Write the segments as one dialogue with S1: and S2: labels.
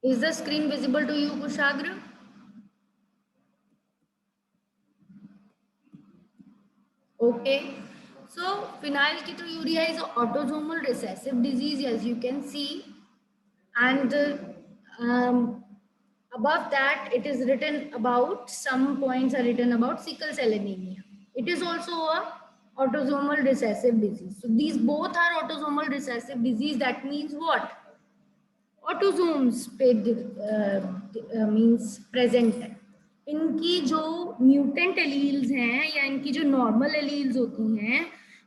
S1: Is the screen visible to you, Kushagra? Okay. So phenylketonuria is an autosomal recessive disease, as you can see, and um, above that it is written about, some points are written about sickle cell anemia. It is also a autosomal recessive disease. So these both are autosomal recessive disease. That means what? Autosomes पे means present है। इनकी जो mutant alleles हैं या इनकी जो normal alleles होती हैं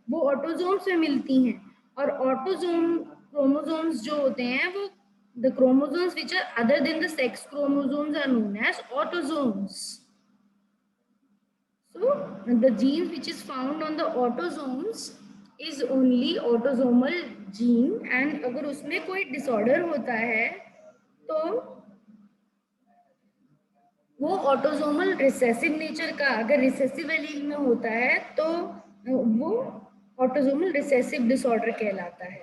S1: वो ऑटोजोम से मिलती हैं, और ऑटोजोम क्रोमोसोम्स जो होते हैं वो the chromosomes which are other than the sex chromosomes are known as autosomes. So the gene which is found on the autosomes is only autosomal gene, and अगर उसमें कोई disorder होता है तो वो autosomal recessive nature का, अगर recessive allele में होता है तो वो autosomal recessive disorder कहलाता है.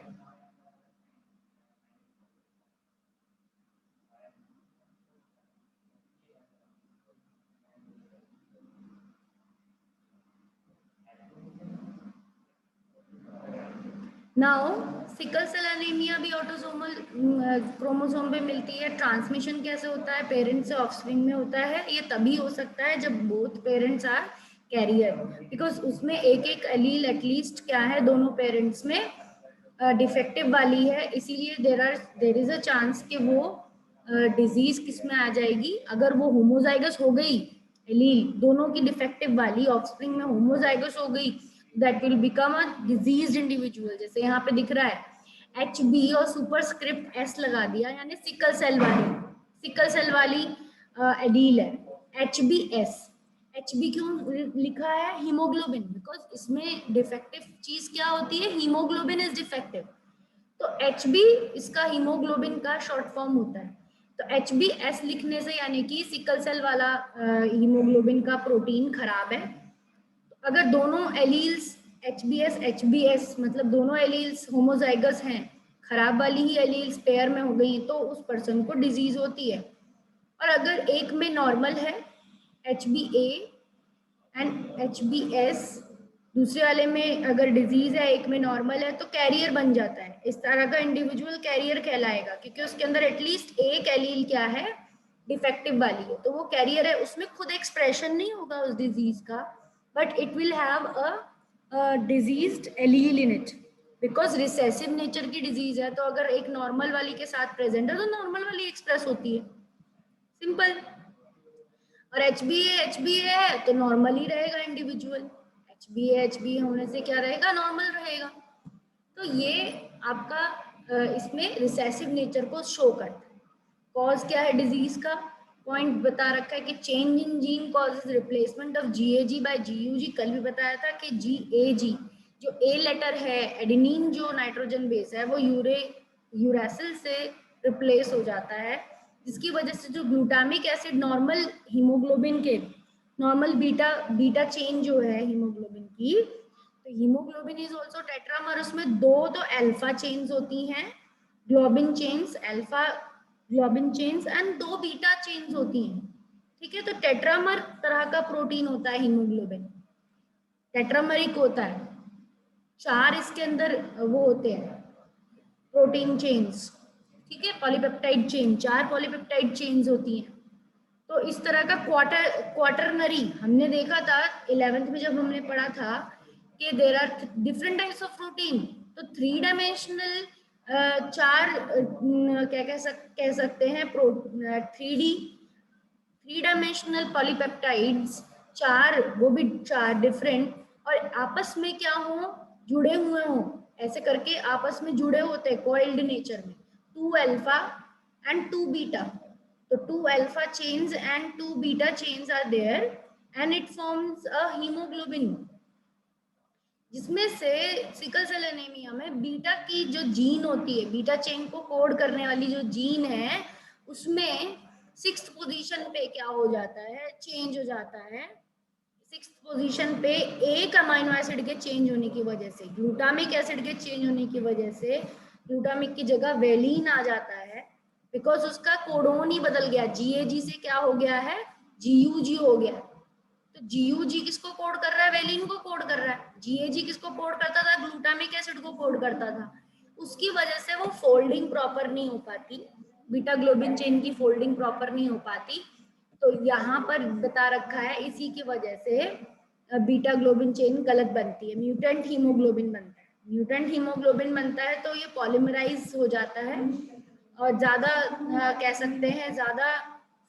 S1: नाउ सिकल सेल एनीमिया भी ऑटोसोमल क्रोमोसोम पे मिलती है. ट्रांसमिशन कैसे होता है? पेरेंट्स से ऑफस्प्रिंग में होता है. ये तभी हो सकता है जब both parents are carrier, because उसमें एक एक एलील एटलीस्ट क्या है दोनों पेरेंट्स में डिफेक्टिव वाली है, इसीलिए देर इज अ चांस कि वो डिजीज किस में आ जाएगी. अगर वो होमोजाइगस हो गई एलील दोनों की डिफेक्टिव वाली ऑफस्प्रिंग में होमोजाइगस हो गई, that will become a diseased individual. जैसे यहाँ पे दिख रहा है HB और सुपरस्क्रिप्ट S लगा दिया, यानी सिकल सेल वाली एडील है HBS. HB क्यों लिखा है? हीमोग्लोबिन, बिकॉज इसमें डिफेक्टिव चीज क्या होती है? Haemoglobin is defective. तो HB इसका हीमोग्लोबिन का शॉर्ट फॉर्म होता है. तो HBS लिखने से यानी कि सिकल सेल वाला हीमोग्लोबिन का प्रोटीन खराब है. अगर दोनों एलील्स HBS मतलब दोनों एलील्स होमोजाइगस हैं, खराब वाली ही एलील्स पेयर में हो गई तो उस पर्सन को डिजीज होती है. और अगर एक में नॉर्मल है HBA एंड HBS, दूसरे वाले में अगर डिजीज है एक में नॉर्मल है तो कैरियर बन जाता है. इस तरह का इंडिविजुअल कैरियर कहलाएगा क्योंकि उसके अंदर एटलीस्ट एक एलील क्या है? डिफेक्टिव वाली है, तो वो कैरियर है. उसमें खुद एक्सप्रेशन नहीं होगा उस डिजीज का, but it will have a diseased allele in it because recessive nature की disease है. तो अगर एक नॉर्मल वाली के साथ प्रेजेंट है तो नॉर्मल वाली एक्सप्रेस होती है, सिंपल. और HbA है तो नॉर्मल ही रहेगा इंडिविजुअल. HbA होने से क्या रहेगा? नॉर्मल रहेगा. तो ये आपका इसमें रिसेसिव नेचर को शो करता है. कॉज क्या है डिजीज का? पॉइंट बता रखा है कि change in gene causes replacement of GAG by GUG. कल भी बताया था कि GAG जो ए लेटर है, एडेनिन जो नाइट्रोजन बेस है, वो यूरेसिल से रिप्लेस हो जाता है, जिसकी वजह से जो ग्लूटामिक एसिड नॉर्मल हीमोग्लोबिन के नॉर्मल बीटा चेन जो है हीमोग्लोबिन की, तो हीमोग्लोबिन इज आल्सो टेट्रामर. उसमें दो तो अल्फा चेन्स होती हैं, globin chains, alpha globin chains, and दो बीटा चेन्स होती हैं. ठीक है, तो टेट्रामर तरह का प्रोटीन होता है हीमोग्लोबिन, टेट्रामरिक होता है. चार इसके अंदर वो होते हैं प्रोटीन चेन्स. ठीक है, पॉलीपेप्टाइड चेन, चार पॉलीपेप्टाइड चेन्स होती हैं. तो इस तरह का क्वाटरनरी हमने देखा था 11th में जब हमने पढ़ा था कि there are different types of protein. तो 3 डायमेंशनल चार क्या कह सकते हैं 3 डायमेंशनल पॉलीपेप्टाइड्स, चार, वो भी चार डिफरेंट, और आपस में क्या हो? जुड़े हुए हो, ऐसे करके आपस में जुड़े होते हैं कॉइल्ड नेचर में. 2 अल्फा एंड 2 बीटा. तो 2 alpha chains and 2 beta chains are there and it forms a haemoglobin, जिसमें से सिकल सेल एनीमिया में बीटा की जो जीन होती है, बीटा चेन को कोड करने वाली जो जीन है, उसमें 6th पोजीशन पे क्या हो जाता है? चेंज हो जाता है. 6th पोजीशन पे एक अमाइनो एसिड के चेंज होने की वजह से, ग्लूटामिक एसिड के चेंज होने की वजह से ग्लूटामिक की जगह वेलिन आ जाता है. बिकॉज उसका कोडोन ही बदल गया, GAG से क्या हो गया है, GUG हो गया। तो GUG किसको कोड कर रहा है, वेलिन को कोड कर रहा है। GAG किसको कोड करता था, ग्लूटामिक एसिड को कोड करता था। उसकी वजह से वो फोल्डिंग प्रॉपर नहीं हो पाती, बीटा ग्लोबिन चेन की फोल्डिंग प्रॉपर नहीं हो पाती। तो यहाँ पर बता रखा है इसी की वजह से बीटा ग्लोबिन चेन गलत बनती है, म्यूटेंट हीमोग्लोबिन बनता है। म्यूटेंट हीमोग्लोबिन बनता है तो ये पॉलीमराइज हो जाता है और ज्यादा कह सकते हैं ज्यादा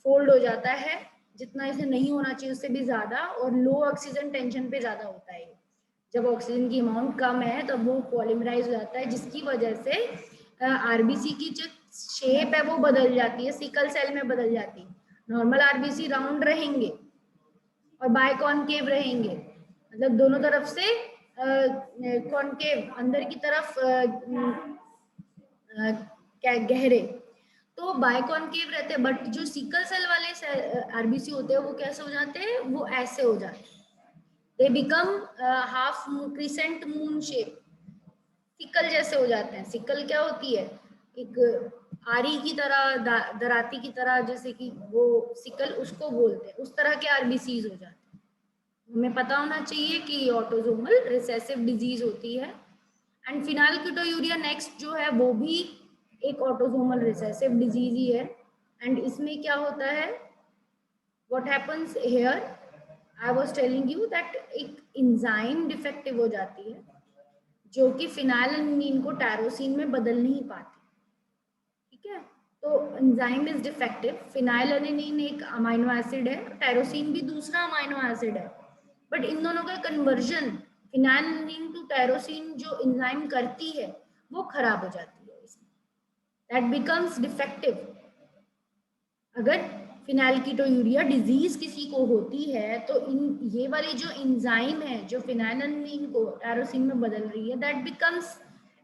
S1: फोल्ड हो जाता है, जितना इसे नहीं होना चाहिए उससे भी ज्यादा, और लो ऑक्सीजन टेंशन पे ज्यादा होता है। जब ऑक्सीजन की अमाउंट कम है तब वो पॉलीमराइज हो जाता है, जिसकी वजह से आरबीसी की जो शेप है वो बदल जाती है, सिकल सेल में बदल जाती है। नॉर्मल आरबीसी राउंड रहेंगे और बायकॉन्केव रहेंगे, मतलब दोनों तरफ से कॉन्केव अंदर की तरफ क्या गहरे, तो बायकॉन्केव रहते हैं। बट जो सिकल सेल वाले आरबीसी होते हैं वो कैसे हो जाते हैं, वो ऐसे हो जाते हैं, they become half crescent moon shape, sickle जैसे हो जाते हैं। सिकल क्या होती है, एक आरी की तरह, दराती की तरह, जैसे कि वो सिकल उसको बोलते हैं, उस तरह के आरबीसीज हो जाते हैं। हमें पता होना चाहिए कि ऑटोसोमल रिसेसिव डिजीज होती है। एंड फिनाइलकीटोयूरिया नेक्स्ट जो है वो भी एक ऑटोसोमल रिसेसिव डिजीज ही है। एंड इसमें क्या होता है, what happens here, I was telling you that एक एंजाइम डिफेक्टिव हो जाती है जो कि फिनाइलएलानाइन को टायरोसिन में बदल नहीं पाती। ठीक है, तो एंजाइम इज डिफेक्टिव, फिनाइलएलानाइन एक अमीनो एसिड है, टायरोसिन भी दूसरा अमीनो एसिड है, बट इन दोनों का कन्वर्जन फिनाइलएलानाइन टू टायरोसिन जो एंजाइम करती है वो खराब हो जाती है, इसमें दैट बिकम्स डिफेक्टिव। अगर फिनाइलकीटोयूरिया डिजीज किसी को होती है तो इन ये वाली जो एंजाइम है जो फिनाइलएलानाइन को टायरोसिन में बदल रही है, दैट बिकम्स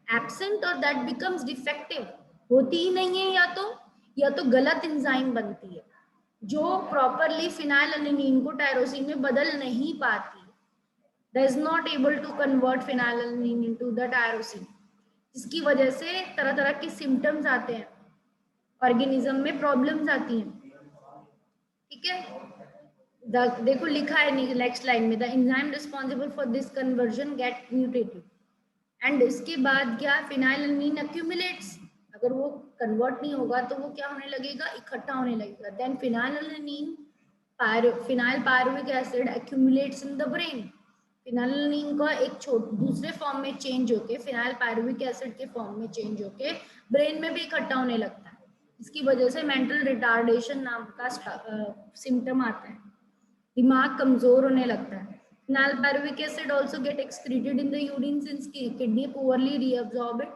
S1: एब्सेंट और दैट बिकम्स डिफेक्टिव, होती ही नहीं है, या तो गलत एंजाइम बनती है जो प्रॉपरली फिनाइलएलानाइन को टायरोसिन में बदल नहीं पाती, does not able to convert phenylalanine into the tyrosine, जिसकी वजह से तरह तरह के सिम्टम्स आते हैं, ऑर्गेनिज्म में प्रॉब्लम्स आती हैं। ठीक है, देखो लिखा है नेक्स्ट लाइन में, the enzyme responsible for this conversion get mutated. And इसके बाद क्या, फिनाइलएलानाइन अक्यूमुलेट्स, अगर वो कन्वर्ट नहीं होगा तो वो क्या होने लगेगा, इकट्ठा होने लगेगा। Then phenylalanine phenylpyruvic acid accumulates in the brain, phenylalanine का एक दूसरे फॉर्म में चेंज होके फिनाइल पायरुविक एसिड के फॉर्म में चेंज होके ब्रेन में भी इकट्ठा होने लगता है, इसकी वजह से मेंटल रिटार्डेशन नाम का सिम्टम आता है, दिमाग कमजोर होने लगता है। Phenyl pyruvic acid also get excreted in the urine since kidney poorly reabsorb it,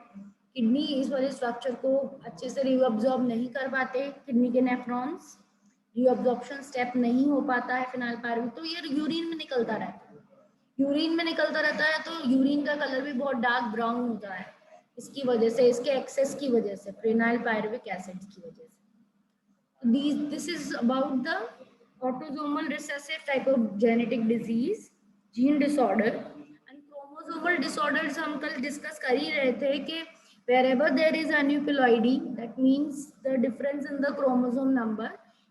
S1: kidney इस वाले स्ट्रक्चर को अच्छे से रीअब्सॉर्ब नहीं कर पाते, किडनी के नेफ्रॉन्स रीअब्सॉर्प्शन स्टेप नहीं हो पाता है फिनाइल पायरुविक, तो ये यूरिन में निकलता रहता है। यूरिन में निकलता रहता है तो यूरिन का कलर भी बहुत डार्क ब्राउन होता है, इसकी वजह से, इसके एक्सेस की वजह से, फिनाइल पायरुविक एसिड की वजह से। This is about the autosomal recessive type of genetic disease, gene disorder and chromosomal disorders हम कल डिस्कस कर ही रहे थे कि wherever there is aneuploidy, that means the difference in the chromosome number,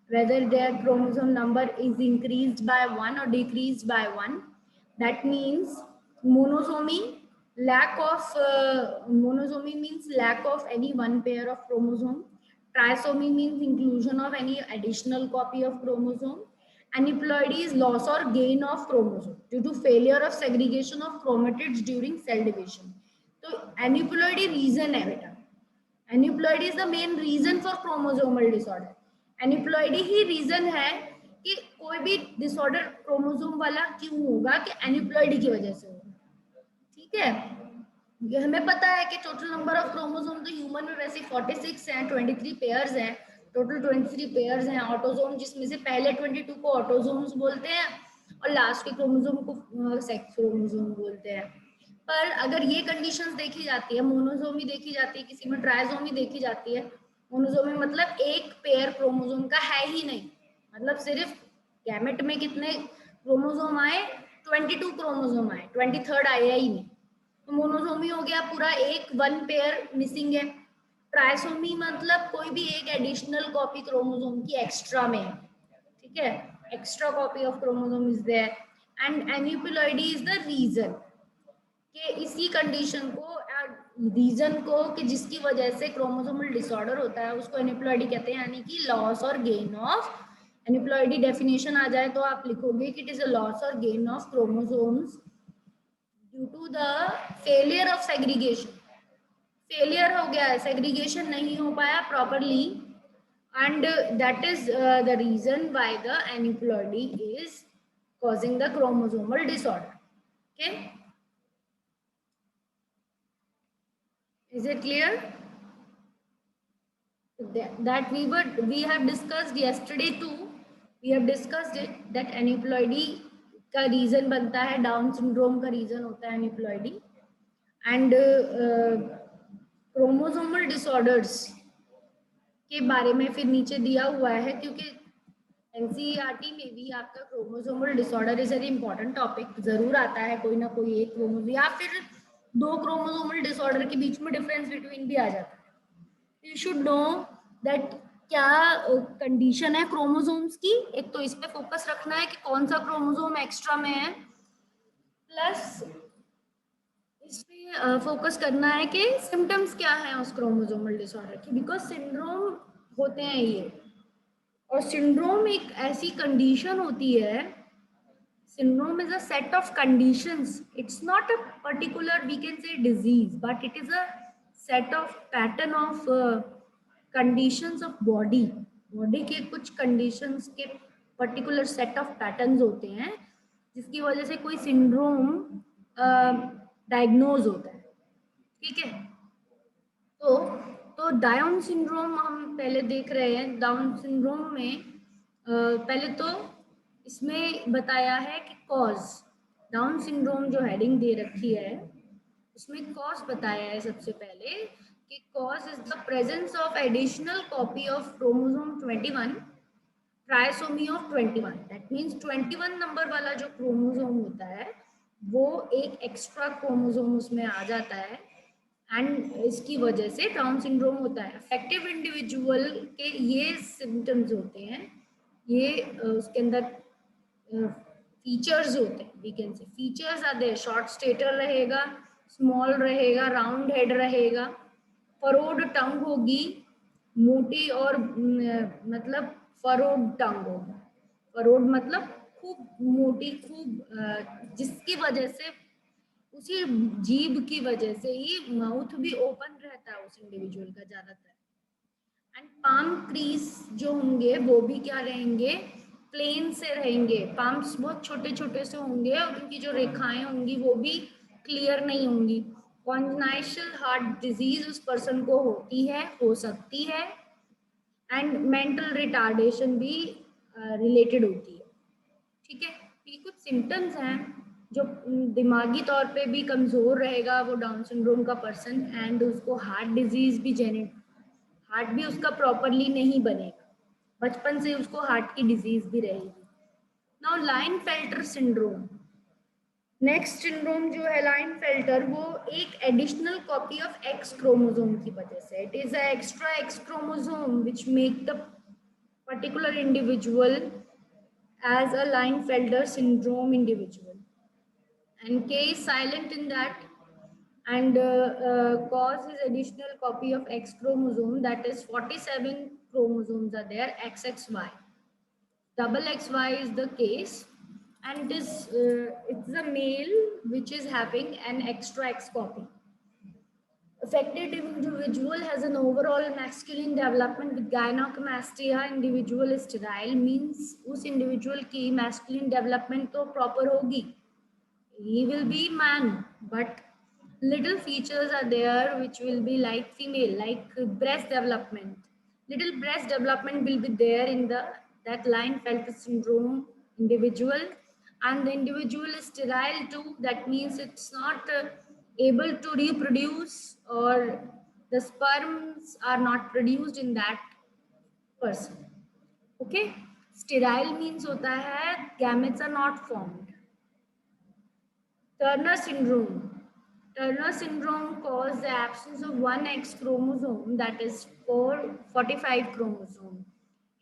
S1: whether their chromosome number is increased by 1 or decreased by 1, that means monosomy, monosomy means lack of any one pair of chromosome, trisomy means inclusion of any additional copy of chromosome, aneuploidy is loss or gain of chromosome due to failure of segregation of chromatids during cell division. तो aneuploidy reason है बेटा, aneuploidy is the main reason for chromosomal disorder, aneuploidy ही reason है कि कोई भी disorder chromosome वाला क्यों होगा, कि एन्यूप्लॉइडी की वजह से होगा। ठीक है, ये हमें पता है कि टोटल नंबर ऑफ क्रोमोसोम तो ह्यूमन में वैसे 46 हैं, 23 पेयर्स हैं, टोटल 23 पेयर्स हैं ऑटोसोम, जिसमें से पहले 22 को ऑटोसोम्स बोलते हैं और लास्ट के क्रोमोसोम को सेक्स क्रोमोसोम बोलते हैं। पर अगर ये कंडीशंस देखी जाती है, मोनोसोमी देखी जाती है, किसी में ट्राइसोमी देखी जाती है, मोनोसोमी मतलब एक पेयर क्रोमोसोम का है ही नहीं, मतलब सिर्फ गैमेट में कितने क्रोमोसोम आए, 22 क्रोमोसोम आए, 23rd आया ही नहीं, तो मोनोसोमी हो गया पूरा एक वन पेयर मिसिंग है। ट्राइसोमी मतलब कोई भी एक एडिशनल कॉपी क्रोमोसोम की एक्स्ट्रा में है, ठीक है, extra copy of chromosome is there. And aneuploidy is the reason कि इसी कंडीशन को, रीजन को कि जिसकी वजह से क्रोमोसोमल डिसऑर्डर होता है उसको एन्यूप्लॉइडी कहते हैं, यानी कि लॉस और गेन ऑफ। एन्यूप्लॉइडी डेफिनेशन आ जाए तो आप लिखोगे कि इट इज अ लॉस और gain of chromosomes due to the failure of segregation. Failure हो गया है, सेग्रीगेशन नहीं हो पाया properly, and that is the reason why the aneuploidy is causing the chromosomal disorder. Okay, is it clear? That we have discussed yesterday too. We have discussed it that aneuploidy का reason बनता है, down syndrome का reason होता है aneuploidy, and chromosomal disorders के बारे में फिर नीचे दिया हुआ है, क्योंकि एनसीईआरटी में भी आपका chromosomal disorder is an important topic, जरूर आता है कोई ना कोई एक क्रोमोसोम या फिर दो क्रोमोसोमल डिसऑर्डर के बीच में डिफरेंस बिटवीन भी आ जाता है। यू शुड नो दैट क्या कंडीशन है क्रोमोसोम्स की, एक तो इस पे फोकस रखना है कि कौन सा क्रोमोसोम एक्स्ट्रा में है, प्लस इस पे फोकस करना है कि सिम्टम्स क्या है उस क्रोमोसोमल डिसऑर्डर की, बिकॉज सिंड्रोम होते हैं ये, और सिंड्रोम एक ऐसी कंडीशन होती है, syndrome is a set of conditions. It's not a particular, we can say, disease, but it is a set of pattern of conditions of body. Body के कुछ कंडीशंस के पर्टिकुलर सेट ऑफ पैटर्न्स होते हैं जिसकी वजह से कोई syndrome diagnose होता है, ठीक है। तो डाउन सिंड्रोम हम पहले देख रहे हैं। डाउन सिंड्रोम में पहले तो इसमें बताया है कि कॉज, डाउन सिंड्रोम जो हेडिंग दे रखी है उसमें कॉज बताया है सबसे पहले कि cause is the presence of additional copy of chromosome 21 trisomy of 21। That means 21 number वाला जो क्रोमोसोम होता है वो एक एक्स्ट्रा क्रोमोसोम उसमें आ जाता है, एंड इसकी वजह से डाउन सिंड्रोम होता है। अफेक्टिव इंडिविजुअल के ये सिम्टम्स होते हैं, ये उसके अंदर फीचर्स होते हैं, we can say features are there, short stature रहेगा, स्मॉल रहेगा, राउंड हेड रहेगा, फरोड टंग होगी, मोटी और मतलब फरोड टंग होगी। फरोड मतलब खूब मोटी, खूब जिसकी वजह से उसी जीभ की वजह से ही माउथ भी ओपन रहता है उस इंडिविजुअल का ज्यादातर। एंड पाम क्रीज जो होंगे वो भी क्या रहेंगे, प्लेन से रहेंगे, पाम्स बहुत छोटे छोटे से होंगे और उनकी जो रेखाएं होंगी वो भी क्लियर नहीं होंगी। कॉन्जेनाइटल हार्ट डिजीज उस पर्सन को होती है, हो सकती है, एंड मेंटल रिटार्डेशन भी रिलेटेड होती है, ठीक है। ये कुछ सिम्टम्स हैं जो दिमागी तौर पे भी कमजोर रहेगा वो डाउन सिंड्रोम का पर्सन, एंड उसको हार्ट डिजीज भी जेनेट, हार्ट भी उसका प्रॉपरली नहीं बनेगा, बचपन से उसको हार्ट की डिजीज भी रहेगी। नाउ लाइनफेल्टर सिंड्रोम, नेक्स्ट सिंड्रोम जो है लाइनफेल्टर, वो एक additional copy of x chromosome की वजह से, it is a extra x chromosome which make the particular individual as a Linefelter syndrome individual, and K is silent in that, and cause is additional copy of X chromosome, that is 47 chromosomes are there, XXY. Double XY is the case, and it's a male which is having an extra X copy. Affected individual has an overall masculine development with gynecomastia, individual is sterile, means उस individual की masculine development तो proper होगी, he will be man, but little features are there which will be like female, like breast development. Little breast development will be there in that Klinefelter syndrome individual, and the individual is sterile too. That means it's not able to reproduce, or the sperms are not produced in that person. Okay, sterile means होता है gametes are not formed. Turner syndrome. Turner syndrome causes the absence of one X chromosome, that is 45 chromosome.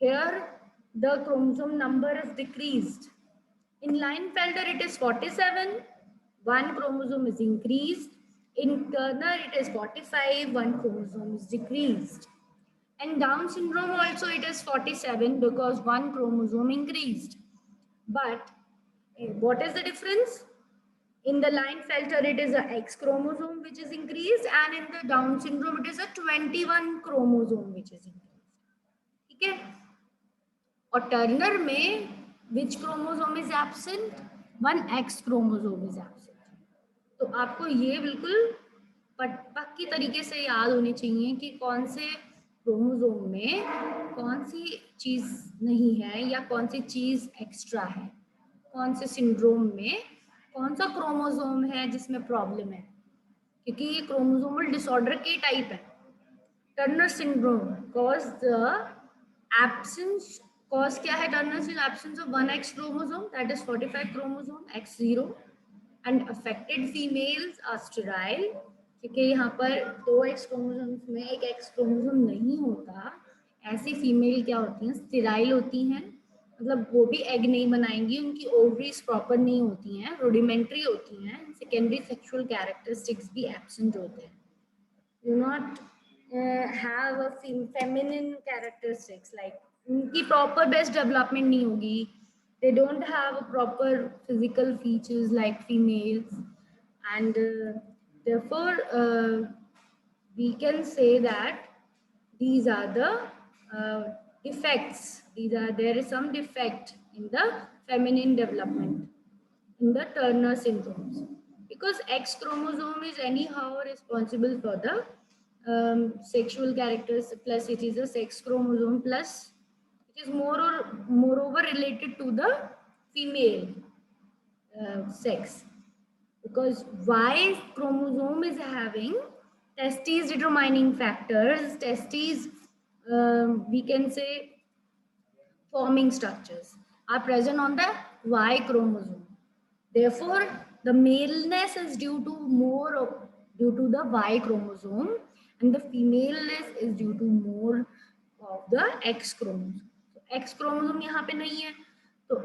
S1: Here, the chromosome number is decreased. In Klinefelter, it is 47, one chromosome is increased. In Turner, it is 45, one chromosome is decreased. And Down syndrome also it is 47 because one chromosome increased. But what is the difference? In the Klinefelter, it is a X chromosome which is increased, and in the Down syndrome, it is a 21 chromosome which is increased. ठीक है? और Turner में which chromosome is absent? One X chromosome is absent. तो आपको ये बिल्कुल पक्की तरीके से याद होनी चाहिए कि कौन से क्रोमोसोम में कौन सी चीज नहीं है या कौन सी चीज एक्स्ट्रा है, कौन से सिंड्रोम में कौन सा क्रोमोसोम है जिसमें प्रॉब्लम है, क्योंकि ये क्रोमोसोमल डिसऑर्डर के टाइप है. Turner syndrome cause the absence cause क्या है? Turner syndrome absence of one X chromosome, that is 45 chromosome X0, and affected females are sterile, क्योंकि यहाँ पर दो एक्स क्रोमोसोम्स में एक एक्स क्रोमोसोम नहीं होता. ऐसी फीमेल क्या होती हैं? स्टेराइल होती हैं, मतलब वो भी एग नहीं बनाएंगी, उनकी ओवरीज प्रॉपर नहीं होती हैं, रूडिमेंट्री होती हैं. सेकेंडरी सेक्सुअल कैरेक्टरिस्टिक्स भी एब्सेंट होते हैं. Do not have a feminine characteristics, like उनकी proper best development नहीं होगी. They don't have a proper physical features like females, and therefore we can say that these are the defects. There is some defect in the feminine development in the Turner syndromes, because X chromosome is anyhow responsible for the sexual characters, plus it is a sex chromosome, plus it is moreover related to the female sex, because Y chromosome is having testes determining factors, testes we can say forming structures are present on the Y chromosome. Therefore, the maleness is due to the Y chromosome, and the femaleness is due to more of the X chromosome. So, X chromosome यहाँ पे नहीं है, तो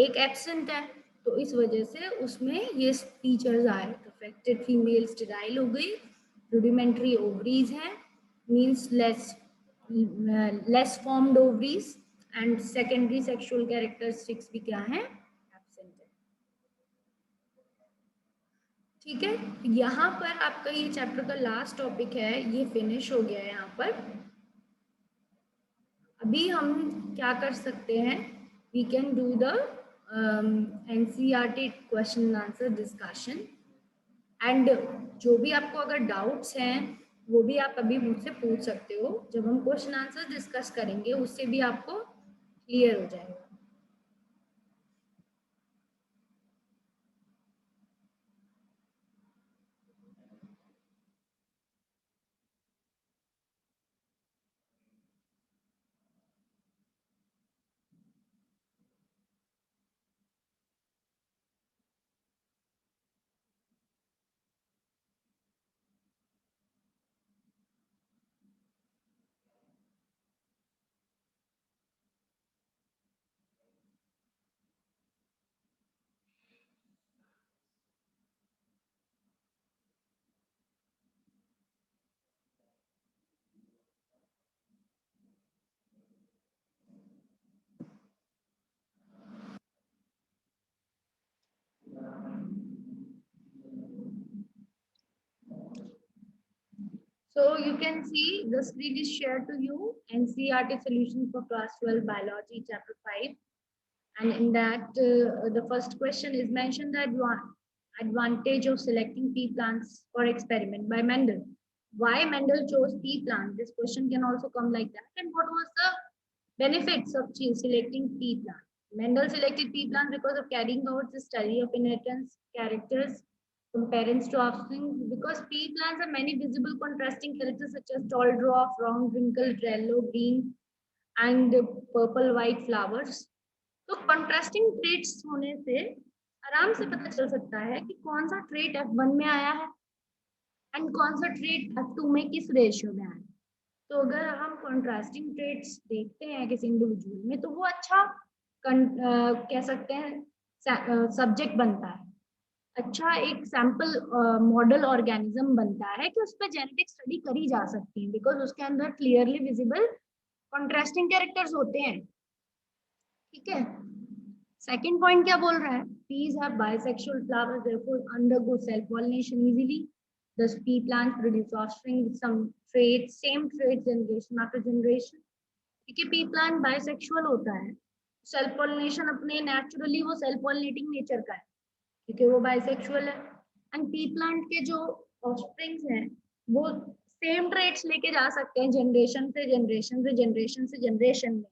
S1: एक absent है, तो इस वजह से उसमें ये features आए. Affected female sterile हो गई, rudimentary ovaries हैं, means less formed ovaries, and secondary sexual characteristics भी क्या है? Absent है. ठीक है, यहाँ पर आपका ये चैप्टर का लास्ट टॉपिक है, ये फिनिश हो गया है. यहाँ पर अभी हम क्या कर सकते हैं? We can do the NCERT question and answer discussion, and जो भी आपको अगर डाउट्स हैं वो भी आप अभी मुझसे पूछ सकते हो. जब हम क्वेश्चन आंसर डिस्कस करेंगे उससे भी आपको क्लियर हो जाएगा. So you can see the screen is shared to you, NCERT Solutions for Class 12 Biology, Chapter 5. And in that, the first question is mentioned the advantage of selecting pea plants for experiment by Mendel. Why Mendel chose pea plants? This question can also come like that. And what was the benefits of selecting pea plants? Mendel selected pea plants because of carrying out the study of inheritance characters from parents to offspring, because pea plants have many visible contrasting characters such as tall dwarf, round, wrinkled, yellow, green, and purple white flowers. तो contrasting traits होने से आराम से पता चल सकता है कि कौन सा ट्रेट F1 में आया है एंड कौन सा ट्रेट F2 में किस रेशियो में आए। तो अगर हम कॉन्ट्रास्टिंग ट्रेट्स देखते हैं किसी इंडिविजुअल में तो वो अच्छा कह सकते हैं सब्जेक्ट बनता है, अच्छा एक सैंपल मॉडल ऑर्गेनिज्म बनता है कि उस पर जेनेटिक स्टडी करी जा सकती है, बिकॉज उसके अंदर क्लियरली विजिबल कॉन्ट्रास्टिंग कैरेक्टर्स होते हैं। ठीक है, सेकंड पॉइंट क्या बोल रहा है, peas have bisexual flowers therefore undergo self pollination easily, thus pea plants produce offspring with some traits, same traits generation after generation। क्योंकि pea plant bisexual होता है, सेल्फ पॉलिनेशन अपने नेचुरली वो सेल्फ पॉलिनेटिंग नेचर का है क्योंकि वो bisexual है। एंड पी प्लांट के जो ऑफस्प्रिंग्स हैं वो सेम ट्रेट्स लेके जा सकते हैं जनरेशन से जनरेशन से जनरेशन से जनरेशन में।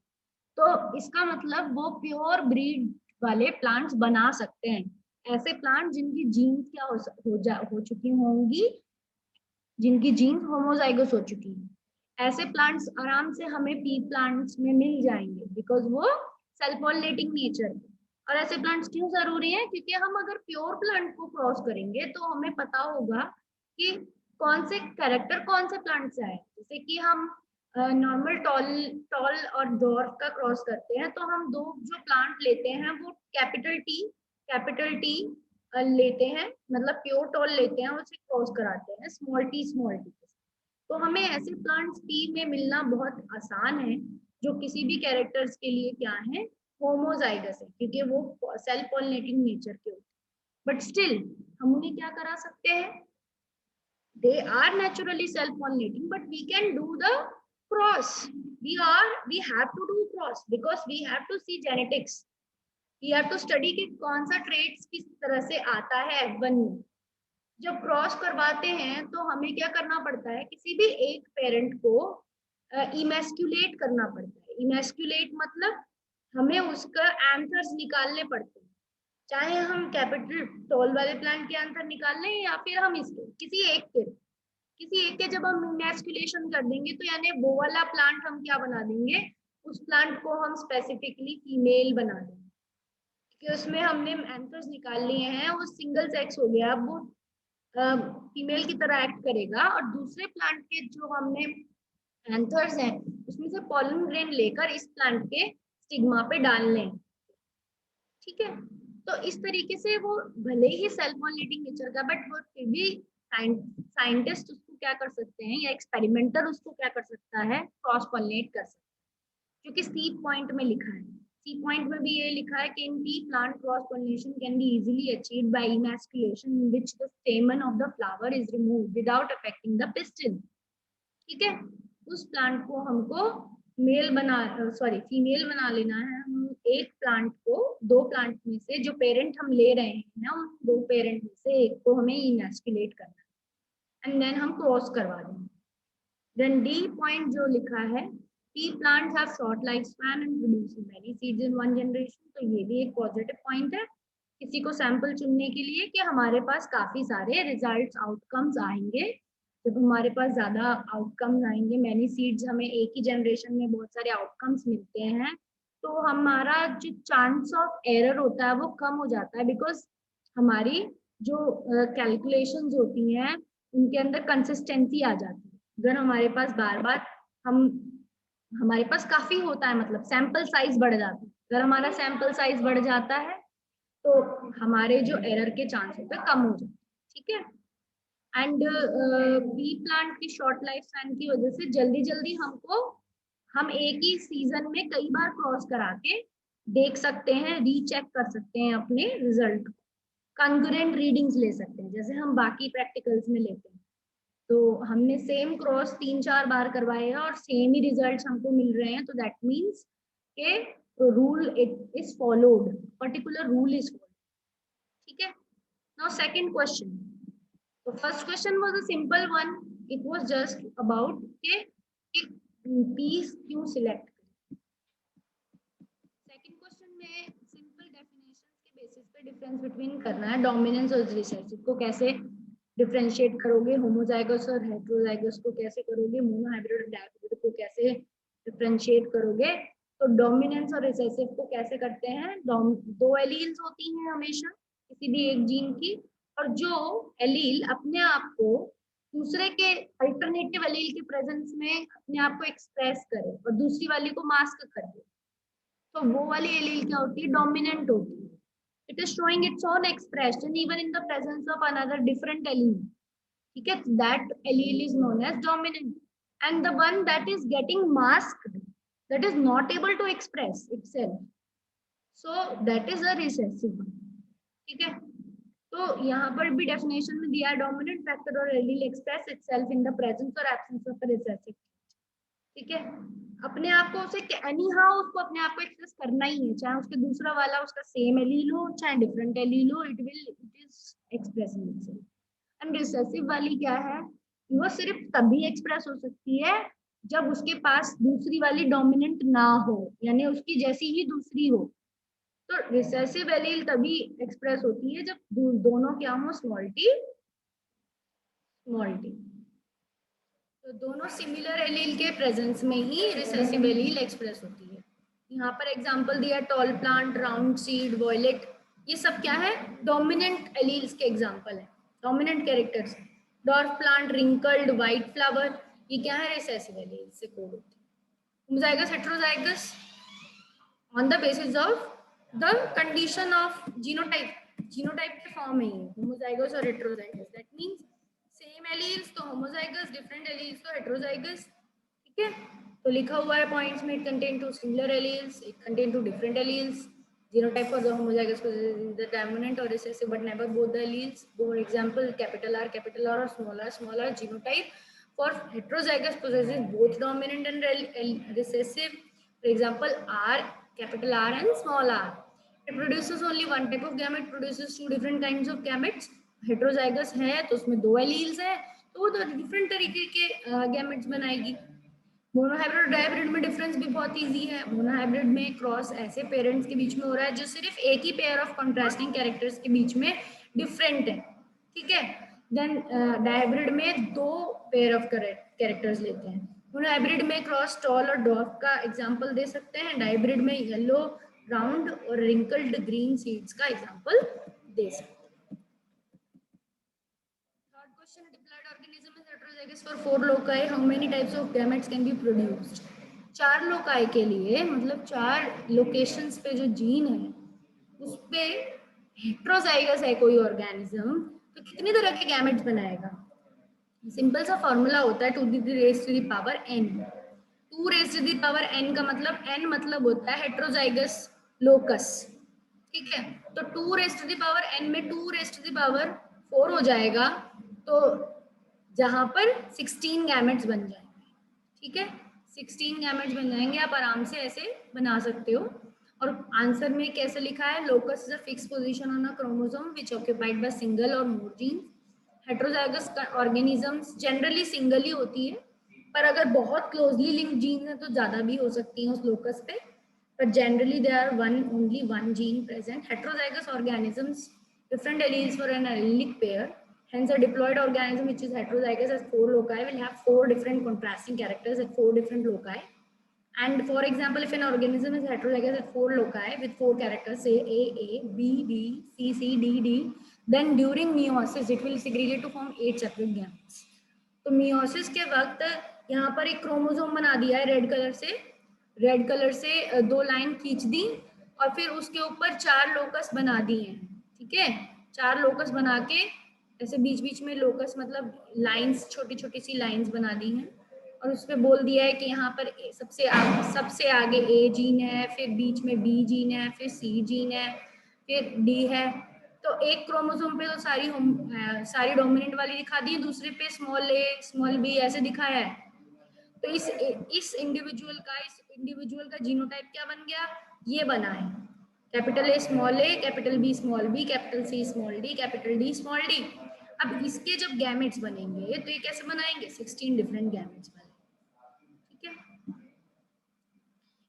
S1: तो इसका मतलब वो प्योर ब्रीड वाले प्लांट्स बना सकते हैं, ऐसे प्लांट जिनकी जीन्स क्या हो चुकी होंगी, जिनकी जीन्स होमोजाइगस हो चुकी है, ऐसे प्लांट्स आराम से हमें पी प्लांट्स में मिल जाएंगे बिकॉज वो सेल्फ पॉलिनेटिंग नेचर है। और ऐसे प्लांट्स क्यों जरूरी है, क्योंकि हम अगर प्योर प्लांट को क्रॉस करेंगे तो हमें पता होगा कि कौन से कैरेक्टर कौन से प्लांट से आए। जैसे कि हम नॉर्मल टॉल टॉल और डॉर्फ का क्रॉस करते हैं तो हम दो जो प्लांट लेते हैं वो कैपिटल टी लेते हैं, मतलब प्योर टॉल लेते हैं, उसे क्रॉस कराते हैं स्मॉल टी। तो हमें ऐसे प्लांट्स पी में मिलना बहुत आसान है जो किसी भी कैरेक्टर्स के लिए क्या है, होमोजाइगस है, क्योंकि वो सेल्फ पॉलिनेटिंग नेचर के होते हैं। बट स्टिल हम उन्हें क्या करा सकते हैं, they are naturally self pollinating but we can do the cross, we have to do cross because we have to see genetics, we have to study कि कौन सा traits किस तरह से आता है F1 में। जब क्रॉस करवाते हैं तो हमें क्या करना पड़ता है, किसी भी एक पेरेंट को इमेस्कुलेट करना पड़ता है। इमेस्कुलेट मतलब हमें उसका एंथर्स निकालने पड़ते हैं, चाहे हम कैपिटल टॉल वाले प्लांट के एंथर निकाल लें या फिर हम इसके किसी एक के जब हम इमेस्कुलेशन कर देंगे तो यानी वो वाला प्लांट हम क्या बना देंगे, उस प्लांट को हम स्पेसिफिकली फीमेल बना देंगे क्योंकि उसमें हमने एंथर्स निकाल लिए हैं, वो सिंगल सेक्स हो गया, अब वो फीमेल की तरह एक्ट करेगा। और दूसरे प्लांट के जो हमने एंथर्स हैं उसमें से पॉलन ग्रेन लेकर इस प्लांट के स्टिग्मा पे डाल लें। ठीक है, तो इस तरीके से वो भले ही सेल्फ पॉलिनेटिंग नेचर का बट वो फिर भी साइंटिस्ट उसको क्या कर सकते हैं या एक्सपेरिमेंटर उसको क्या कर सकता है, क्रॉस पॉलिनेट कर सकता है, जो कि सी पॉइंट में लिखा है। सी पॉइंट में भी ये लिखा है कि in pea plant cross pollination can be easily achieved by emasculation in which the stamen of the flower is removed without affecting the pistil. ठीक है, उस प्लांट को हमको फीमेल बना लेना है। हम एक प्लांट को दो प्लांट में से जो पेरेंट हम ले रहे हैं उन दो पेरेंट में से एक को हमें इमैस्कुलेट करना है एंड देन हम क्रॉस करवा देंगे। देन डी पॉइंट जो लिखा है, pea plants have short lifespan and produce many seeds in one generation, तो ये भी एक पॉजिटिव पॉइंट है किसी को सैंपल चुनने के लिए कि हमारे पास काफी सारे रिजल्ट्स आउटकम्स आएंगे। जब हमारे पास ज्यादा आउटकम्स आएंगे, मैनी सीड्स, हमें एक ही जनरेशन में बहुत सारे आउटकम्स मिलते हैं, तो हमारा जो चांस ऑफ एरर होता है वो कम हो जाता है बिकॉज हमारी जो कैलकुलेशंस होती हैं उनके अंदर कंसिस्टेंसी आ जाती है। अगर हमारे पास बार बार हमारे पास काफी होता है, मतलब सैंपल साइज बढ़ जाता है, अगर हमारा सैंपल साइज बढ़ जाता है तो हमारे जो एरर के चांस होते हैं कम हो जाते हैं। ठीक है, एंड पी प्लांट की शॉर्ट लाइफ स्पैन की वजह से जल्दी हम एक ही सीजन में कई बार क्रॉस करा के देख सकते हैं, रीचेक कर सकते हैं अपने रिजल्ट, कंकरेंट रीडिंग्स ले सकते हैं जैसे हम बाकी प्रैक्टिकल्स में लेते हैं। तो हमने सेम क्रॉस 3-4 बार करवाए हैं और सेम ही रिजल्ट्स हमको मिल रहे हैं, तो दैट मीन्स के rule is followed, particular rule is followed. ठीक है, नाउ सेकंड क्वेश्चन। तो first question was a simple one, it was just about के पीस क्यों सिलेक्ट करें। सेकंड क्वेश्चन में सिंपल डेफिनेशंस के बेसिस पे डिफरेंस बिटवीन करना है, डोमिनेंस और रिसेसिव को कैसे डिफरेंशिएट करोगे, होमोजाइगस और हेटेरोजाइगस को कैसे करोगे, मोनोहाइब्रिड और डायहाइब्रिड को कैसे डिफरेंशिएट करोगे। तो डोमिनेंस और रिसेसिव को कैसे करते हैं, दो एलील्स होती हैं हमेशा किसी भी एक जीन की, और जो एलील अपने आप को दूसरे के अल्टरनेटिव एलील के प्रेजेंस में अपने आप को एक्सप्रेस करे और दूसरी वाली को मास्क कर दे, तो वो वाली एलील क्या होती है? डोमिनेंट होती है. It is showing its own expression even in the presence of another different allele. ठीक है, that allele is known as dominant. And the one that is getting masked, that is not able to express itself, so that is a recessive. ठीक है, तो यहाँ पर भी definition में दिया है डोमिनेंट फैक्टर और allele express itself in the presence और एब्सेंस ऑफ अ रिसेसिव. ठीक है, अपने आप को उसे एनी हाउ उसको अपने आप को एक्सप्रेस करना ही है, चाहे उसके दूसरा वाला उसका सेम एलील हो चाहे डिफरेंट एलील हो, it is expressing itself. And recessive वाली क्या है? वो सिर्फ तभी एक्सप्रेस हो सकती है जब उसके पास दूसरी वाली डोमिनेंट ना हो, यानी उसकी जैसी ही दूसरी हो. तो रिसेसिव एलील तभी एक्सप्रेस होती है जब दोनों क्या हो? Small T small T. तो दोनों सिमिलर एलील के प्रेजेंस में ही रिसेसिव एलील एक्सप्रेस होती है. यहाँ पर एग्जांपल दिया tall plant, round seed, violet, ये सब क्या है? डोमिनेंट एलील्स के एग्जांपल है, dominant characters. Dwarf plant, wrinkled, white flower, ये क्या है? रिसेसिव एलील से कोड होते हैं. Homozygous, heterozygous on the basis of the condition of genotype के फॉर्म में ही होमोजाइगस और heterozygous. That means same alleles तो होमोजाइगस, डिफरेंट एलील्स तो हेटेरोजाइगस. ठीक है, तो लिखा हुआ है पॉइंट्स में, it contain two similar alleles, it contain two different alleles. Genotype for the homozygous possesses the dominant or recessive but never both the alleles. For example, capital R or small r. Genotype for heterozygous possesses both dominant and recessive. For example, R, capital R and small r. It produces only one type of gamete, produces two different kinds of gametes. Heterozygous है तो उसमें दो alleles है, तो वो तो different तरीके के गैमेट्स बनाएगी. मोनोहाइब्रिड और डायहाइब्रिड में डिफरेंस भी बहुत इजी है. मोनोहाइब्रिड में क्रॉस ऐसे पेरेंट्स के बीच में हो रहा है जो सिर्फ एक ही पेयर ऑफ कॉन्ट्रास्टिंग कैरेक्टर्स के बीच में डिफरेंट है. ठीक है, देन डायहाइब्रिड में दो पेयर ऑफ कैरेक्टर्स लेते हैं. मोनोहाइब्रिड में क्रॉस टॉल और डॉर्फ का एग्जांपल दे सकते हैं. डायहाइब्रिड में येलो, राउंड और रिंकल्ड ग्रीन सीड्स का एग्जांपल दे सकते हैं. Question: diploid organism is heterozygous for 4 loci. How many types of gametes can be produced? 4 loci के लिए, मतलब 4 लोकेशंस पे जो जीन है उस पे हेट्रोजाइगस है कोई ऑर्गेनिज्म, तो कितनी तरह के गैमेट्स बनाएगा? सिंपल सा फॉर्मूला होता है 2 raised to the power n. 2 raised to the power n का मतलब n मतलब होता है हेट्रोजाइगस लोकस. ठीक है, तो 2 raised to the power n में 2 raised to the power 4 हो जाएगा, तो जहां पर 16 गैमेट्स बन जाएंगे. ठीक है, 16 गैमेट्स बन जाएंगे. आप आराम से ऐसे बना सकते हो. और आंसर में कैसे लिखा है? Locus is a fix position on a chromosome which occupied by single और more genes. Heterozygous organisms generally single ही होती है, पर अगर बहुत क्लोजली लिंक्ड जीन्स हैं तो ज्यादा भी हो सकती हैं उस लोकस पे, but generally there are only one gene present. Heterozygous organisms, different alleles for an allelic pair. Hence, a diploid organism which is heterozygous has 4 loci will have 4 different contrasting characters at 4 different loci. And for example, if an organism is heterozygous at 4 loci with 4 characters, say A, B, B, C, D, D, then during meiosis it will segregate to form 8 separate gametes. तो meiosis के वक्त यहाँ पर एक chromosome बना दिया है red colour से 2 लाइन खींच दी और फिर उसके ऊपर 4 लोकस बना दिए हैं. ठीक है, 4 लोकस बना के ऐसे बीच बीच में लोकस मतलब लाइंस, छोटी छोटी सी लाइंस बना दी हैं और उस पर बोल दिया है कि यहाँ पर सबसे आगे ए जीन है, फिर बीच में बी जीन है, फिर सी जीन है, फिर डी है. तो एक क्रोमोसोम पे तो सारी डोमिनेंट वाली दिखा दी, दूसरे पे स्मॉल ए स्मॉल बी ऐसे दिखाया है. तो इस इंडिविजुअल का जीनोटाइप क्या बन गया? ये बना है capital A small a, capital B small b, capital C small D, capital D small d. अब इसके जब गैमेट्स बनेंगे तो ये कैसे बनाएंगे? 16 डिफरेंट गैमेट्स बनेंगे. ठीक है,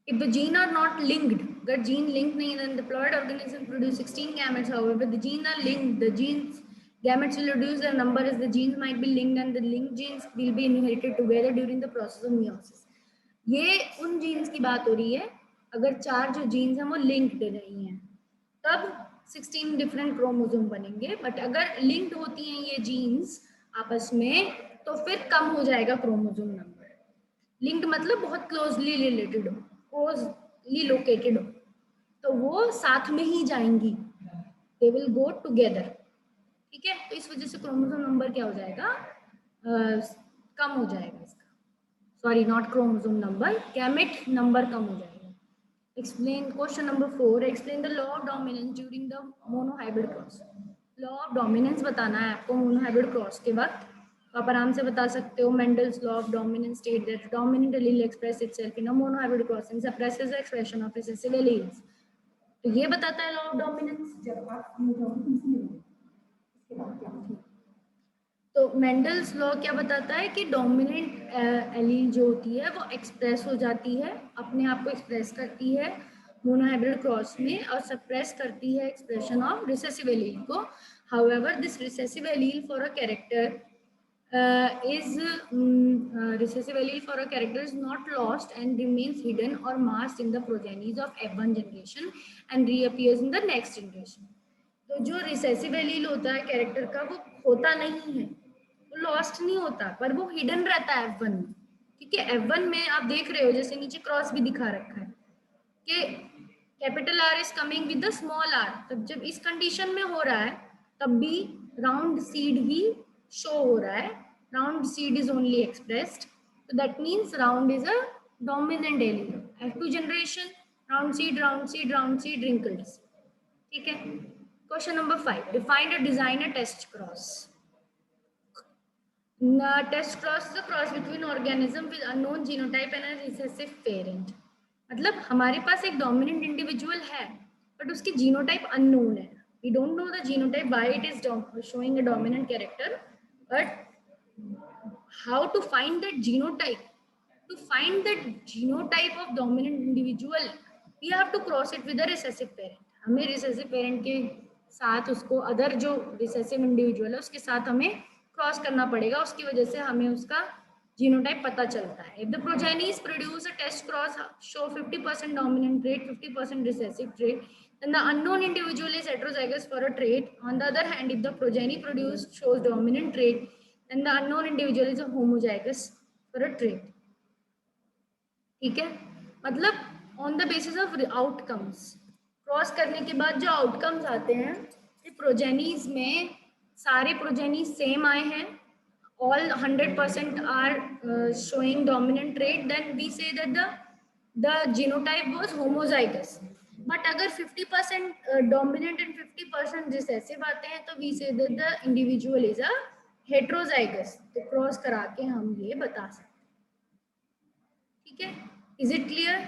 S1: if the gene are not linked, अगर gene linked नहीं, then the diploid organism produce 16 gametes. However, the gene are linked, the genes gametes will reduce their number as the genes might be linked and the linked genes will be inherited together during the process of meiosis. ये उन jeans की बात हो रही है अगर 4 जो jeans हैं वो लिंक्ड नहीं है तब 16 डिफरेंट क्रोमोसोम बनेंगे. बट अगर लिंक्ड होती हैं ये जीन्स आपस में तो फिर कम हो जाएगा क्रोमोसोम नंबर। लिंक्ड मतलब बहुत क्लोजली रिलेटेड हो, क्लोजली लोकेटेड हो, तो वो साथ में ही जाएंगी, दे विल गो टुगेदर। ठीक है, तो इस वजह से क्रोमोसोम नंबर क्या हो जाएगा, कम हो जाएगा इसका, sorry not chromosome number, gamete number कम हो जाएगा। Explain question number 4, explain the law of dominance during the monohybrid cross. Law of dominance बताना है आपको मोनोहाइब्रिड क्रॉस के वक्त, तो आप आराम से बता सकते हो, Mendel's law of dominance state that dominant allele express itself in a monohybrid crossing suppresses the expression of recessive alleles. तो ये बताता है लॉ ऑफ डोमिनेंस। जब आप तो मेंडल्स लॉ क्या बताता है कि डोमिनेंट एलील जो होती है वो एक्सप्रेस हो जाती है, अपने आप को एक्सप्रेस करती है मोनोहाइब्रिड क्रॉस में, और सप्रेस करती है एक्सप्रेशन ऑफ रिसेसिव एलील को। However this recessive allele for a character recessive allele for a character is not lost and remains hidden or masked in the progenies of F1 generation and reappears in the next generation. तो जो recessive allele होता है character का वो होता नहीं है, वो लॉस्ट नहीं होता, पर वो हिडन रहता है F1 में। ठीक है, F1 में आप देख रहे हो जैसे नीचे क्रॉस भी दिखा रखा है कि capital R is coming with the small r, तब जब इस कंडीशन में हो रहा है तब भी राउंड सीड ही शो हो रहा है, round seed is only expressed, तो that means round is a dominant allele. F2 generation round seed round seed round seed wrinkles. ठीक है, question number 5, define a design a test cross. Test cross is a cross between organism with unknown genotype and a recessive parent. मतलब हमारे पास एक dominant individual है but उसकी genotype unknown है, we don't know the genotype why it is showing a dominant character, but how to find that genotype, to find that genotype of dominant individual we have to cross it with a recessive parent। हमें recessive parent के साथ उसको other जो recessive individual है उसके साथ हमें cross करना पड़ेगा, उसकी वजह से हमें उसका जीनोटाइप पता चलता है। if the progenies produce a test cross show 50% dominant trait 50% recessive trait, then the unknown individual is heterozygous for a trait। on the other hand, if the progeny produced shows dominant trait, then the unknown individual is a homozygous for a trait। ठीक है, मतलब on the basis of outcomes, cross करने के बाद जो outcomes आते हैं कि प्रोजेनीज में सारे प्रोजेनीज सेम आए हैं, all 100% are showing dominant trait, then we say that the genotype was homozygous। but अगर 50% dominant and 50% recessive आते हैं तो we say that the individual is a heterozygous। तो क्रॉस करा के हम ये बता सकते हैं। ठीक है, is it clear?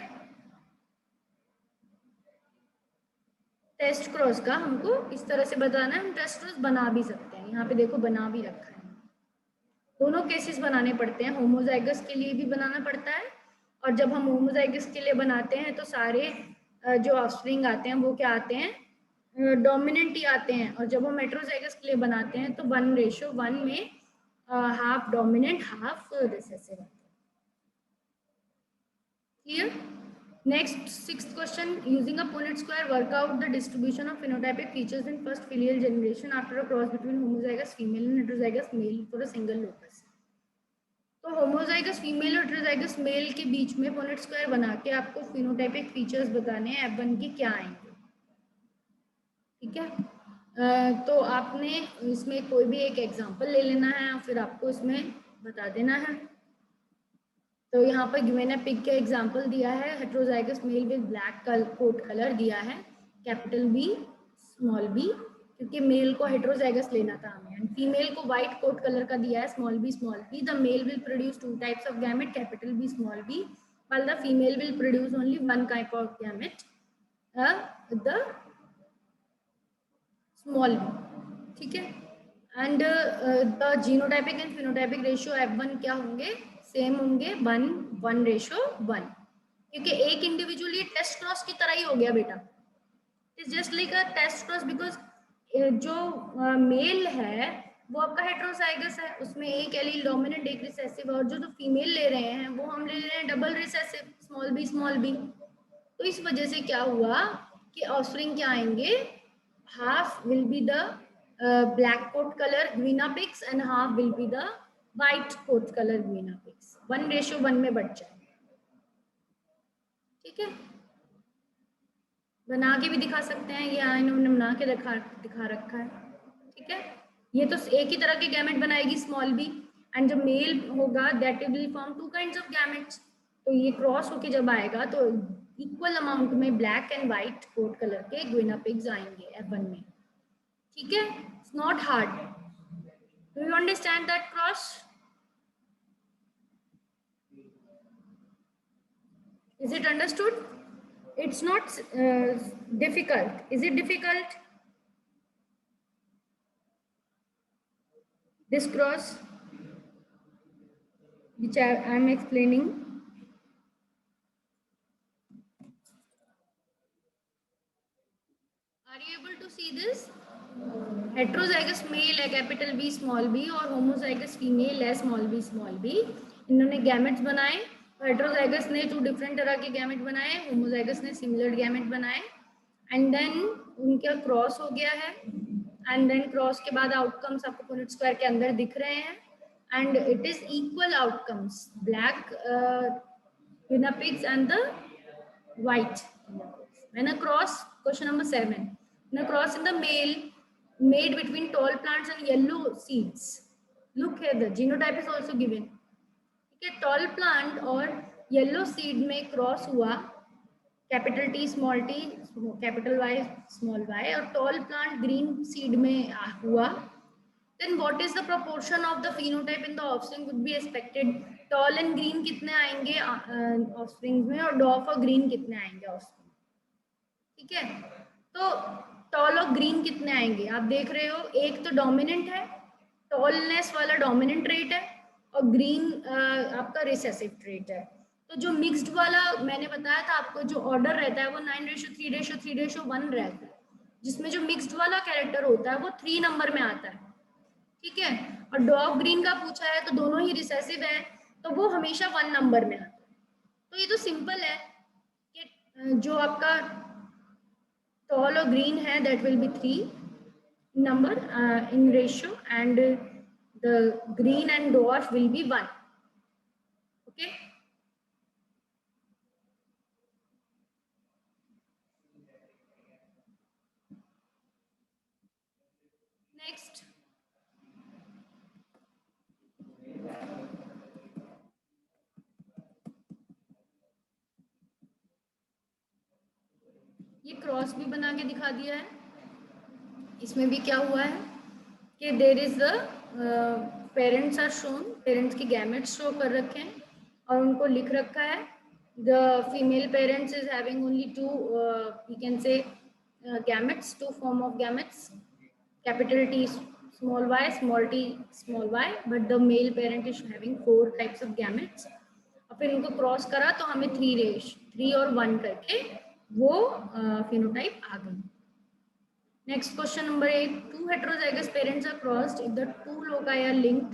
S1: Test cross का हमको इस तरह से बताना है, हम टेस्ट क्रॉस बना भी सकते हैं, यहाँ पे देखो बना भी रखा है, दोनों केसेस बनाने पड़ते हैं, होमोजाइगस के लिए भी बनाना पड़ता है, और जब हम होमोजाइगस के लिए बनाते हैं तो सारे जो ऑफस्प्रिंग आते हैं वो क्या आते हैं, डोमिनेंट ही आते हैं, और जब हम हेटेरोजाइगस के लिए बनाते हैं तो 1:1 में half dominant half recessive. Clear? Next, sixth question, using a Punnett square, work out the distribution of phenotypic features in first filial generation after a cross between homozygous female and heterozygous male for a single locus। तो homozygous female और heterozygous mail के बीच में Punnett square बना के आपको phenotypic features बताने हैं F1 के क्या आएंगे। ठीक है, तो आपने इसमें कोई भी एक एग्जांपल ले लेना है और फिर आपको इसमें बता देना है। तो यहाँ पर गिवन है पिग का एग्जांपल दिया है, heterozygous male with black coat colour दिया है, कैपिटल बी स्मॉल बी, क्योंकि मेल को हेटेरोजाइगस लेना था हमें, एंड फीमेल को व्हाइट कोट कलर का दिया है small b small b. The male will produce 2 types of gamete capital B small b, while the female will produce only 1 type of gamete the small b। ठीक है, and the genotypic and phenotypic ratio F1 क्या होंगे, same होंगे 1:1, क्योंकि एक individual ये test cross की तरह ही हो गया बेटा, it's just like a test cross, because जो मेल है वो आपका हेटेरोजाइगस है, उसमें एक एलील डोमिनेंट एक रिसेसिव, और जो फीमेल ले रहे हैं वो हम ले रहे हैं डबल रिसेसिव स्मॉल बी। तो इस वजह से क्या हुआ कि ऑफस्प्रिंग क्या आएंगे, half will be the black coat colour guinea pigs and half will be the white coat colour guinea pigs 1:1 में बढ़ जाए। ठीक है, बना के भी दिखा सकते हैं, ये इन्होंने बना के दिखा रखा है। ठीक है, ये तो एक ही तरह के गैमेट बनाएगी स्मॉल बी, एंड जब मेल होगा that will form 2 kinds of gametes. तो ये क्रॉस होके जब आएगा तो इक्वल अमाउंट में black and white coat colour के ग्वीना पिग्स आएंगे F1 में। ठीक है, it's not hard. Do you understand that cross? Is it understood? It's not difficult. Is it difficult? This cross, which I am explaining. Are you able to see this? Heterozygous male है capital B small b और homozygous female है small b। इन्होंने gametes बनाए। Heterozygous ने 2 different तरह के gamete बनाए, homozygous ने सिमिलर गैमेट बनाए, एंड देन उनका क्रॉस हो गया है, एंड देन क्रॉस के बाद आउटकम्स आपको पुनेट स्क्वायर के अंदर दिख रहे हैं, and it is equal outcomes, black guinea pigs and the white. When a cross, question number 7, when a cross in the male made between tall plants and yellow seeds, look here, the genotype is also given. ठीक है, tall plant और yellow seed में cross हुआ, capital T small t capital Y small y, और tall plant green seed में हुआ, then what is the proportion of the phenotype in the offspring would be expected? Tall and green कितने आएंगे offspring में, और dwarf और green कितने आएंगे offspring? ठीक है, तो tall और green कितने आएंगे आप देख रहे हो, एक तो डोमिनेंट है, टॉलनेस वाला डोमिनेंट ट्रेट है, और ग्रीन आपका रिसेसिव ट्रेट है। तो जो मिक्स्ड वाला मैंने बताया था आपको, जो ऑर्डर रहता है वो 9:3:3:1 रहता है, जिसमें जो मिक्स्ड वाला कैरेक्टर होता है वो 3 नंबर में आता है। ठीक है, और डॉग ग्रीन का पूछा है तो दोनों ही रिसेसिव है, तो वो हमेशा 1 नंबर में आता है। तो ये तो सिंपल है कि जो आपका टॉल और ग्रीन है that will be 3 number in ratio, and the green and dwarf will be 1. Okay, next ये क्रॉस भी बना के दिखा दिया है। इसमें भी क्या हुआ है कि there is the parents are shown, parents की गैमेट्स शो कर रखे हैं और उनको लिख रखा है the female parents is having only 2 we can say gametes, 2 form of gametes, capital T small y, small t small y, but the male parent is having 4 types of gametes. और फिर उनको क्रॉस करा तो हमें 3 और 1 करके वो phenotype आ गई। Next, question number 8. 2 heterozygous parents are crossed. If the 2 loci are linked,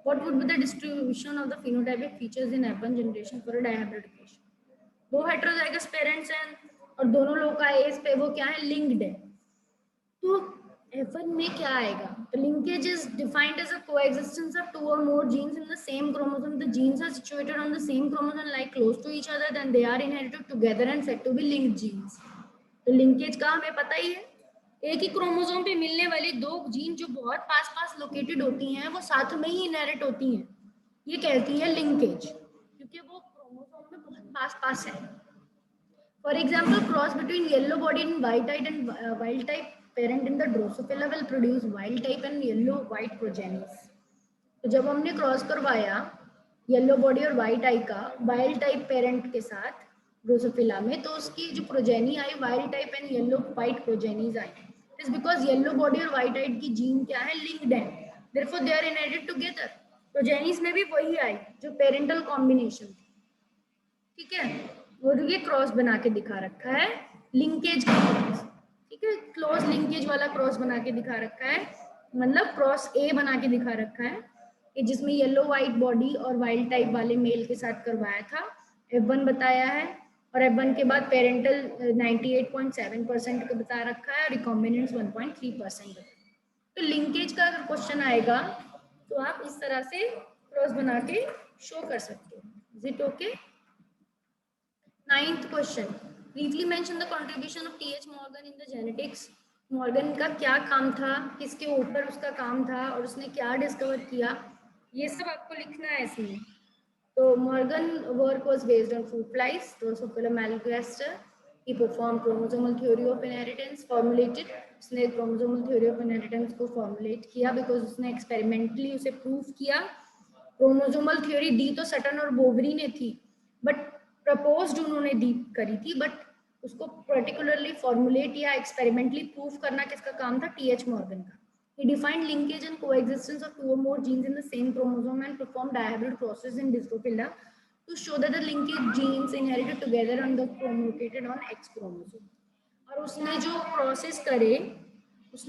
S1: what would be the distribution of the phenotypic features in F1 generation for a dihybridization? 2 heterozygous parents हैं और दोनों लोकाइज पे वो क्या है, लिंक्ड है, तो F1 में क्या आएगा? The linkage is defined as a coexistence of 2 or more genes in the same chromosome. The genes are situated on the same chromosome, like close to each other, then they are inherited together and said to be linked genes. तो linkage का हमें पता ही है, एक ही chromosome पे मिलने वाली 2 gene जो बहुत पास पास लोकेटेड होती हैं वो साथ में ही इनहेरिट होती हैं, ये कहती है लिंकेज, क्योंकि वो क्रोमोसोम में बहुत पास पास है। For example, cross between yellow bodied and white eyed and wild type parent in the Drosophila will produce wild type and yellow white progenies. तो जब हमने क्रॉस करवाया येलो बॉडी और वाइट आई का वाइल्ड टाइप पेरेंट के साथ Drosophila में, तो उसकी जो प्रोजेनी आई wild type and yellow white progenies आई। It is because yellow body और वाइट आइड की जीन क्या है, लिंक्ड है, therefore they are inherited together. Progenies में भी वही आई जो पेरेंटल कॉम्बिनेशन थी। ठीक है, और ये क्रॉस बना के दिखा रखा है लिंकेज का क्रॉस। ठीक है, क्लोज लिंकेज वाला क्रॉस बना के दिखा रखा है, मतलब क्रॉस ए बना के दिखा रखा है कि जिसमें येलो वाइट बॉडी और वाइल्ड टाइप वाले मेल के साथ करवाया था, F1 बताया है, और F1 के बाद पेरेंटल 98.7% को बता रखा है और रिकॉम्बिनेंट्स 1.3%। तो लिंकेज का अगर क्वेश्चन आएगा तो आप इस तरह से क्रॉस बना के शो कर सकते हो। Is it okay? 9th question, briefly mention the contribution of T H Morgan in the genetics. Morgan का क्या काम था, किसके ऊपर उसका काम था और उसने क्या डिस्कवर किया, ये सब आपको लिखना है इसमें। तो Morgan work was based on fruit flies, drosophila melanogaster. He performed chromosomal theory of inheritance, formulated, उसने chromosomal theory of inheritance को formulate किया because उसने experimentally उसे prove किया। chromosomal theory दी तो सटन और बोवरी ने थी, but proposed उन्होंने दी करी थी, but उसको particularly formulate या experimentally prove करना किसका काम था? T.H. मॉर्गन का। He defined linkage and coexistence of two or more genes in the same chromosome and performed dihybrid process in Drosophila to show that the linkage genes inherited together on the chrome located on X chromosome. और उसने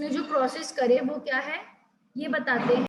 S1: जो process करे वो क्या है ये बताते हैं।